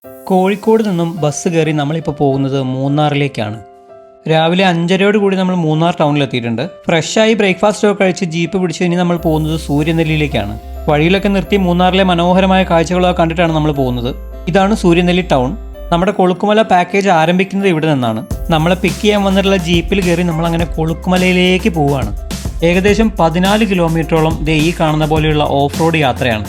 കോഴിക്കോട് നിന്നും ബസ് കയറി നമ്മളിപ്പോൾ പോകുന്നത് മൂന്നാറിലേക്കാണ്. രാവിലെ 5:30 കൂടി നമ്മൾ മൂന്നാർ ടൗണിലെത്തിയിട്ടുണ്ട്. ഫ്രഷായി ബ്രേക്ക്ഫാസ്റ്റ് ഒക്കെ കഴിച്ച് ജീപ്പ് പിടിച്ച് ഇനി നമ്മൾ പോകുന്നത് സൂര്യനെല്ലിയിലേക്കാണ്. വഴിയിലൊക്കെ നിർത്തി മൂന്നാറിലെ മനോഹരമായ കാഴ്ചകളൊക്കെ കണ്ടിട്ടാണ് നമ്മൾ പോകുന്നത്. ഇതാണ് സൂര്യനെല്ലി ടൗൺ. നമ്മുടെ കൊളുക്കുമല പാക്കേജ് ആരംഭിക്കുന്നത് ഇവിടെ നിന്നാണ്. നമ്മളെ പിക്ക് ചെയ്യാൻ വന്നിട്ടുള്ള ജീപ്പിൽ കയറി നമ്മളങ്ങനെ കൊളുക്കുമലയിലേക്ക് പോവുകയാണ്. ഏകദേശം 14 കിലോമീറ്ററോളം ഈ കാണുന്ന പോലെയുള്ള ഓഫ് റോഡ് യാത്രയാണ്.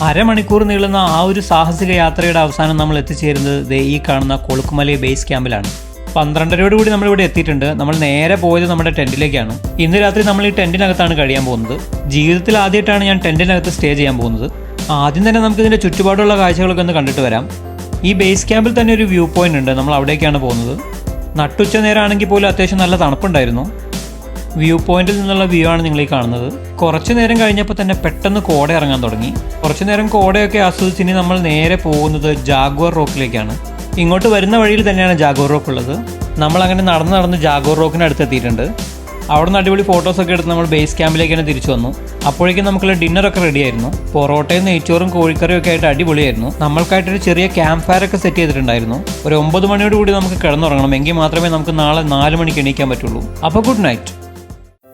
അരമണിക്കൂർ നീളുന്ന ആ ഒരു സാഹസിക യാത്രയുടെ അവസാനം നമ്മൾ എത്തിച്ചേരുന്നത് ഈ കാണുന്ന കൊളുക്കുമല ബേസ് ക്യാമ്പിലാണ്. 12:30 കൂടി നമ്മളിവിടെ എത്തിയിട്ടുണ്ട്. നമ്മൾ നേരെ പോയത് നമ്മുടെ ടെൻറ്റിലേക്കാണ്. ഇന്ന് രാത്രി നമ്മൾ ഈ ടെൻറ്റിനകത്താണ് കഴിയാൻ പോകുന്നത്. ജീവിതത്തിൽ ആദ്യമായിട്ടാണ് ഞാൻ ടെൻറ്റിനകത്ത് സ്റ്റേ ചെയ്യാൻ പോകുന്നത്. ആദ്യം തന്നെ നമുക്ക് ഇതിൻ്റെ ചുറ്റുപാടുള്ള കാഴ്ചകളൊക്കെ ഒന്ന് കണ്ടിട്ട് വരാം. ഈ ബേസ് ക്യാമ്പിൽ തന്നെ ഒരു വ്യൂ പോയിന്റ് ഉണ്ട്. നമ്മൾ അവിടേക്കാണ് പോകുന്നത്. നട്ടുച്ച നേരമാണെങ്കിൽ പോലും അത്യാവശ്യം നല്ല തണുപ്പുണ്ടായിരുന്നു. വ്യൂ പോയിന്റിൽ നിന്നുള്ള വ്യൂ ആണ് നിങ്ങൾ ഈ കാണുന്നത്. കുറച്ചു നേരം കഴിഞ്ഞപ്പോൾ തന്നെ പെട്ടെന്ന് കോട ഇറങ്ങാൻ തുടങ്ങി. കുറച്ചു നേരം കോടയൊക്കെ ആസ്വദിച്ച് ഇനി നമ്മൾ നേരെ പോകുന്നത് ജാഗ്വർ റോക്കിലേക്കാണ്. ഇങ്ങോട്ട് വരുന്ന വഴിയിൽ തന്നെയാണ് ജാഗ്വർ റോക്ക് ഉള്ളത്. നമ്മളങ്ങനെ നടന്ന് ജാഗ്വർ റോക്കിന് അടുത്തെത്തിയിട്ടുണ്ട്. അവിടെ നിന്ന് അടിപൊളി ഫോട്ടോസൊക്കെ എടുത്ത് നമ്മൾ ബേസ് ക്യാമ്പിലേക്ക് തന്നെ തിരിച്ചു വന്നു. അപ്പോഴേക്കും നമുക്കുള്ള ഡിന്നറൊക്കെ റെഡി ആയിരുന്നു. പൊറോട്ടയും നെയ്ച്ചോറും കോഴിക്കറിയും ഒക്കെ ആയിട്ട് അടിപൊളിയായിരുന്നു. നമ്മൾക്കായിട്ടൊരു ചെറിയ ക്യാമ്പ് ഫയർ ഒക്കെ സെറ്റ് ചെയ്തിട്ടുണ്ടായിരുന്നു. ഒരു 9 മണിയോട് കൂടി നമുക്ക് കിടന്നുറങ്ങണം. എങ്കിൽ മാത്രമേ നമുക്ക് നാളെ 4 മണിക്ക് എണീക്കാൻ പറ്റുള്ളൂ. അപ്പോൾ ഗുഡ് നൈറ്റ്.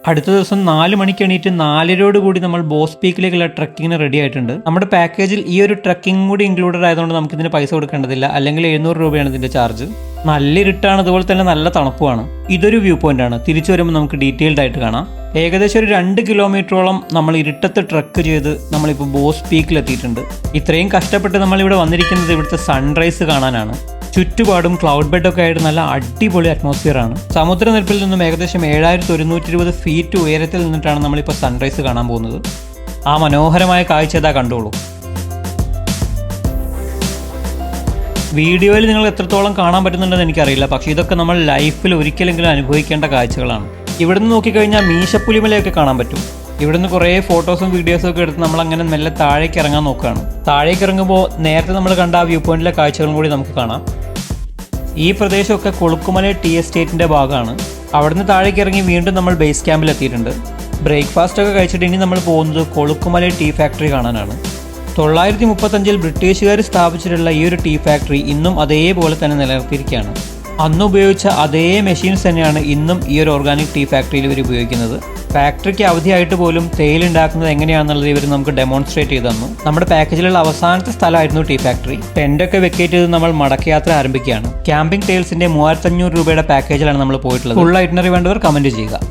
അടുത്ത ദിവസം 4 മണിക്ക് എണീറ്റ് 4:00 കൂടി നമ്മൾ ബോസ് പീക്കിലേക്കുള്ള ട്രക്കിങ്ങിന് റെഡി ആയിട്ടുണ്ട്. നമ്മുടെ പാക്കേജിൽ ഈ ഒരു ട്രക്കിംഗ് കൂടി ഇൻക്ലൂഡഡ് ആയതുകൊണ്ട് നമുക്ക് ഇതിന് പൈസ കൊടുക്കേണ്ടതില്ല. അല്ലെങ്കിൽ 700 രൂപയാണ് ഇതിന്റെ ചാർജ്. നല്ല ഇരുട്ടാണ്, അതുപോലെ തന്നെ നല്ല തണുപ്പുമാണ്. ഇതൊരു വ്യൂ പോയിന്റ് ആണ്. തിരിച്ചു വരുമ്പോൾ നമുക്ക് ഡീറ്റെയിൽഡ് ആയിട്ട് കാണാം. ഏകദേശം ഒരു 2 കിലോമീറ്ററോളം നമ്മൾ ഇരുട്ടത്ത് ട്രക്ക് ചെയ്ത് നമ്മളിപ്പോൾ ബോസ് പീക്കിലെത്തിയിട്ടുണ്ട്. ഇത്രയും കഷ്ടപ്പെട്ട് നമ്മളിവിടെ വന്നിരിക്കുന്നത് ഇവിടുത്തെ സൺറൈസ് കാണാനാണ്. ചുറ്റുപാടും ക്ലൗഡ് ബെഡൊക്കെ ആയിട്ട് നല്ല അടിപൊളി അറ്റ്മോസ്ഫിയർ ആണ്. സമുദ്രനിരപ്പിൽ നിന്നും ഏകദേശം 7120 ഫീറ്റ് ഉയരത്തിൽ നിന്നിട്ടാണ് നമ്മളിപ്പോൾ സൺറൈസ് കാണാൻ പോകുന്നത്. ആ മനോഹരമായ കാഴ്ച ഇതാ കണ്ടോളൂ. വീഡിയോയിൽ നിങ്ങൾ എത്രത്തോളം കാണാൻ പറ്റുന്നുണ്ടെന്ന് എനിക്കറിയില്ല. പക്ഷേ ഇതൊക്കെ നമ്മൾ ലൈഫിൽ ഒരിക്കലെങ്കിലും അനുഭവിക്കേണ്ട കാഴ്ചകളാണ്. ഇവിടെ നിന്ന് നോക്കിക്കഴിഞ്ഞാൽ മീശപ്പുലിമലയൊക്കെ കാണാൻ പറ്റും. ഇവിടുന്ന് കുറേ ഫോട്ടോസും വീഡിയോസും ഒക്കെ എടുത്ത് നമ്മളങ്ങനെ മെല്ലെ താഴേക്ക് ഇറങ്ങാൻ നോക്കുകയാണ്. താഴേക്ക് ഇറങ്ങുമ്പോൾ നേരത്തെ നമ്മൾ കണ്ട ആ വ്യൂ പോയിന്റിലെ കാഴ്ചകളും കൂടി നമുക്ക് കാണാം. ഈ പ്രദേശമൊക്കെ കൊളുക്കുമല ടീ എസ്റ്റേറ്റിൻ്റെ ഭാഗമാണ്. അവിടുന്ന് താഴേക്ക് ഇറങ്ങി വീണ്ടും നമ്മൾ ബേസ് ക്യാമ്പിൽ എത്തിയിട്ടുണ്ട്. ബ്രേക്ക്ഫാസ്റ്റ് ഒക്കെ കഴിച്ചിട്ട് ഇനി നമ്മൾ പോകുന്നത് കൊളുക്കുമല ടീ ഫാക്ടറി കാണാനാണ്. 935 ബ്രിട്ടീഷുകാർ സ്ഥാപിച്ചിട്ടുള്ള ഈ ഒരു ടീ ഫാക്ടറി ഇന്നും അതേപോലെ തന്നെ നിലനിർത്തിയിരിക്കുകയാണ്. അന്ന് ഉപയോഗിച്ച അതേ മെഷീൻസ് തന്നെയാണ് ഇന്നും ഈ ഒരു ഓർഗാനിക് ടീ ഫാക്ടറിയിൽ ഇവർ ഉപയോഗിക്കുന്നത്. ഫാക്ടറിക്ക് അവധിയായിട്ട് പോലും തേയില ഉണ്ടാക്കുന്നത് എങ്ങനെയാണെന്നുള്ളത് ഇവർ നമുക്ക് ഡെമോൺസ്ട്രേറ്റ് ചെയ്ത് തന്നു. നമ്മുടെ പാക്കേജിലുള്ള അവസാനത്തെ സ്ഥലമായിരുന്നു ടീ ഫാക്ടറി. ടെൻ്റൊക്കെ വെക്കേറ്റ് ചെയ്ത് നമ്മൾ മടക്കയാത്ര ആരംഭിക്കുകയാണ്. ക്യാമ്പിംഗ് ടെയിൽസിന്റെ 3500 രൂപയുടെ പാക്കേജിലാണ് നമ്മൾ പോയിട്ടുള്ളത്. ഫുൾ ഐറ്റിനറി വേണ്ടവർ കമന്റ് ചെയ്യുക.